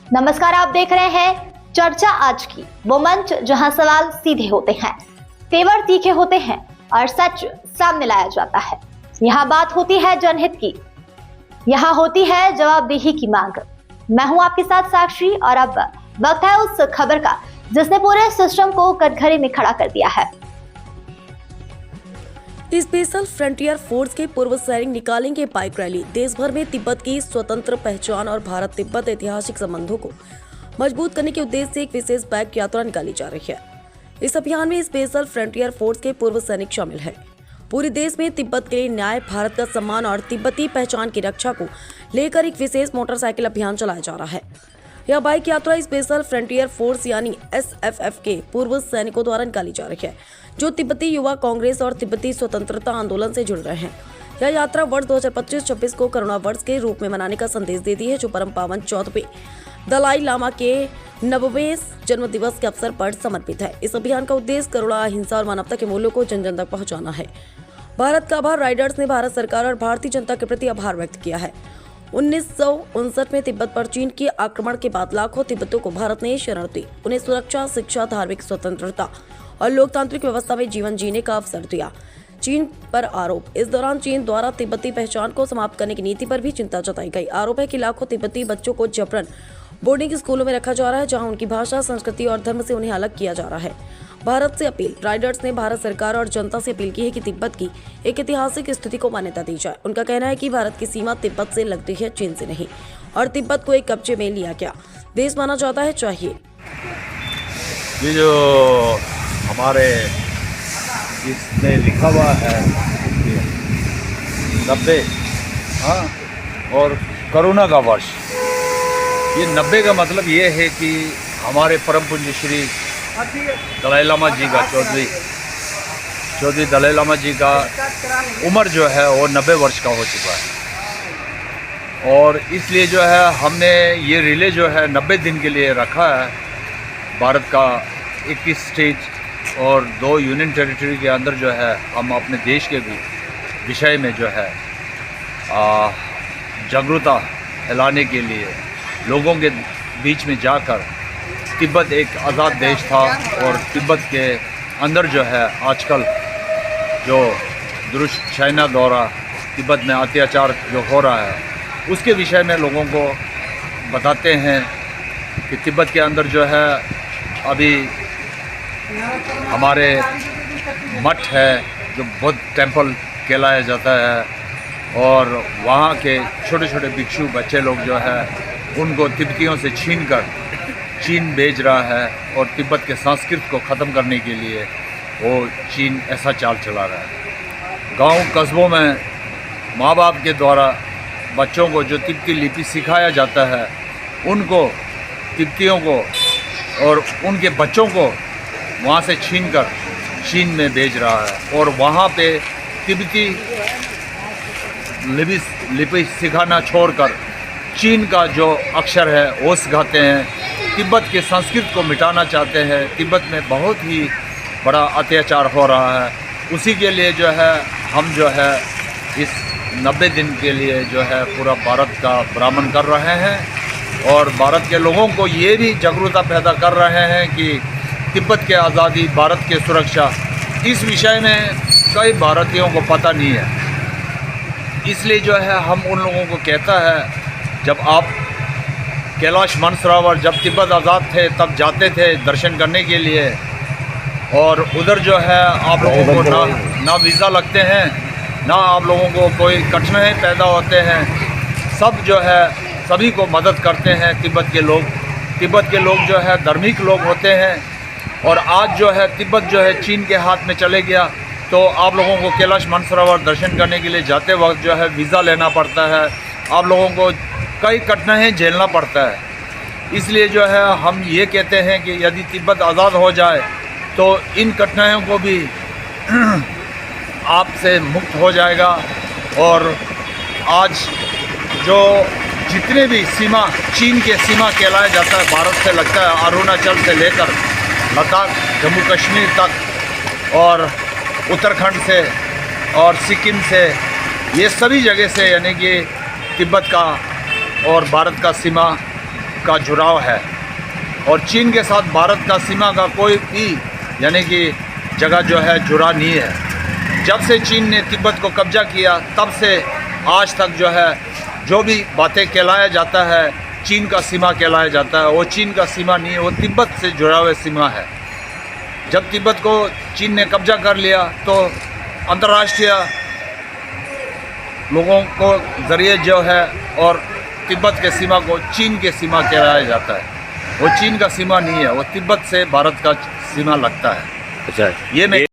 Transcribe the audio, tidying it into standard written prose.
नमस्कार, आप देख रहे हैं चर्चा आज की, वो मंच जहां सवाल सीधे होते हैं, तेवर तीखे होते हैं और सच सामने लाया जाता है। यहाँ बात होती है जनहित की, यहाँ होती है जवाबदेही की मांग। मैं हूं आपके साथ साक्षी और अब वक्त है उस खबर का जिसने पूरे सिस्टम को कटघरे में खड़ा कर दिया है। स्पेशल फ्रंटियर फोर्स के पूर्व सैनिक निकालेंगे बाइक रैली। देश भर में तिब्बत की स्वतंत्र पहचान और भारत तिब्बत ऐतिहासिक संबंधों को मजबूत करने के उद्देश्य से एक विशेष बाइक यात्रा निकाली जा रही है। इस अभियान में स्पेशल फ्रंटियर फोर्स के पूर्व सैनिक शामिल हैं। पूरे देश में तिब्बत के लिए न्याय, भारत का सम्मान और तिब्बती पहचान की रक्षा को लेकर एक विशेष मोटरसाइकिल अभियान चलाया जा रहा है। यह बाइक यात्रा स्पेशल फ्रंटियर फोर्स यानी SFF के पूर्व सैनिकों द्वारा निकाली जा रही है, जो तिब्बती युवा कांग्रेस और तिब्बती स्वतंत्रता आंदोलन से जुड़ रहे हैं। यह यात्रा वर्ष 2025-26 को करुणा वर्ष के रूप में मनाने का संदेश देती है, जो परम पावन 14वें दलाई लामा के 90वें जन्म दिवस के अवसर पर समर्पित है। इस अभियान का उद्देश्य करुणा, अहिंसा और मानवता के मूल्यों को जन जन तक पहुंचाना है। भारत का आभार राइडर्स ने भारत सरकार और भारतीय जनता के प्रति आभार व्यक्त किया है। 1959 में तिब्बत पर चीन के आक्रमण के बाद लाखों तिब्बतियों को भारत ने शरण दी, उन्हें सुरक्षा, शिक्षा, धार्मिक स्वतंत्रता और लोकतांत्रिक व्यवस्था में जीवन जीने का अवसर दिया। चीन पर आरोप। इस दौरान चीन द्वारा तिब्बती पहचान को समाप्त करने की नीति पर भी चिंता जताई गई। आरोप है कि लाखों तिब्बती बच्चों को जबरन बोर्डिंग स्कूलों में रखा जा रहा है, जहां उनकी भाषा, संस्कृति और धर्म से उन्हें अलग किया जा रहा है। भारत से अपील। राइडर्स ने भारत सरकार और जनता से अपील की है कि तिब्बत की एक ऐतिहासिक स्थिति को मान्यता दी जाए। उनका कहना है कि भारत की सीमा तिब्बत से लगती है, चीन से नहीं, और तिब्बत को एक कब्जे में लिया गया देश माना जाता है चाहिए। ये जो हमारे इसमें लिखा हुआ है 90 और करुणा का वर्ष, ये 90 का मतलब ये है कि हमारे परम पूज्य श्री दलाई लामा जी का चौधरी दलाई लामा जी का उम्र जो है वो 90 वर्ष का हो चुका है, और इसलिए जो है हमने ये रिले जो है 90 दिन के लिए रखा है। भारत का 21 स्टेट और 2 यूनियन टेरिटरी के अंदर जो है हम अपने देश के भी विषय में जो है जागरूकता फैलाने के लिए लोगों के बीच में जाकर, तिब्बत एक आज़ाद देश था और तिब्बत के अंदर जो है आजकल जो दुरुस्त चाइना द्वारा तिब्बत में अत्याचार जो हो रहा है, उसके विषय में लोगों को बताते हैं कि तिब्बत के अंदर जो है अभी हमारे मठ है जो बुद्ध टेम्पल कहलाया जाता है, और वहाँ के छोटे छोटे भिक्षु बच्चे लोग जो है उनको तिब्बतियों से छीनकर चीन भेज रहा है, और तिब्बत के संस्कृति को ख़त्म करने के लिए वो चीन ऐसा चाल चला रहा है। गांव कस्बों में माँ बाप के द्वारा बच्चों को जो तिब्बती लिपि सिखाया जाता है, उनको तिब्बतियों को और उनके बच्चों को वहाँ से छीनकर चीन में भेज रहा है, और वहाँ पे तिब्बती लिपि सिखाना छोड़कर चीन का जो अक्षर है वो सिखाते हैं। तिब्बत के संस्कृति को मिटाना चाहते हैं। तिब्बत में बहुत ही बड़ा अत्याचार हो रहा है। उसी के लिए जो है हम जो है इस 90 दिन के लिए जो है पूरा भारत का भ्रमण कर रहे हैं, और भारत के लोगों को ये भी जागरूकता पैदा कर रहे हैं कि तिब्बत के आज़ादी, भारत के सुरक्षा, इस विषय में कई भारतीयों को पता नहीं है। इसलिए जो है हम उन लोगों को कहता है, जब आप कैलाश मानसरोवर जब तिब्बत आज़ाद थे तब जाते थे दर्शन करने के लिए, और उधर जो है आप लोगों को ना वीज़ा लगते हैं, ना आप लोगों को कोई कठिनाई पैदा होते हैं। सब जो है सभी को मदद करते हैं तिब्बत के लोग। तिब्बत के लोग जो है धार्मिक लोग होते हैं, और आज जो है तिब्बत जो है चीन के हाथ में चले गया, तो आप लोगों को कैलाश मानसरोवर दर्शन करने के लिए जाते वक्त जो है वीज़ा लेना पड़ता है, आप लोगों को कई कठिनाइयाँ झेलना पड़ता है। इसलिए जो है हम ये कहते हैं कि यदि तिब्बत आज़ाद हो जाए तो इन कठिनाइयों को भी आपसे मुक्त हो जाएगा। और आज जो जितने भी सीमा, चीन के सीमा कहलाया जाता है, भारत से लगता है, अरुणाचल से लेकर लद्दाख, जम्मू कश्मीर तक, और उत्तराखंड से और सिक्किम से, ये सभी जगह से यानी कि तिब्बत का और भारत का सीमा का जुड़ाव है और चीन के साथ भारत का सीमा का कोई भी यानी कि जगह जो है जुड़ा नहीं है। जब से चीन ने तिब्बत को कब्जा किया तब से आज तक जो है जो भी बातें कहलाया जाता है चीन का सीमा कहलाया जाता है, वो चीन का सीमा नहीं है, वो तिब्बत से जुड़ा हुआ सीमा है। जब तिब्बत को चीन ने कब्जा कर लिया तो अंतर्राष्ट्रीय लोगों को ज़रिए जो है और तिब्बत के सीमा को चीन के सीमा कहलाया जाता है। वो चीन का सीमा नहीं है, वो तिब्बत से भारत का सीमा लगता है। अच्छा, ये मैं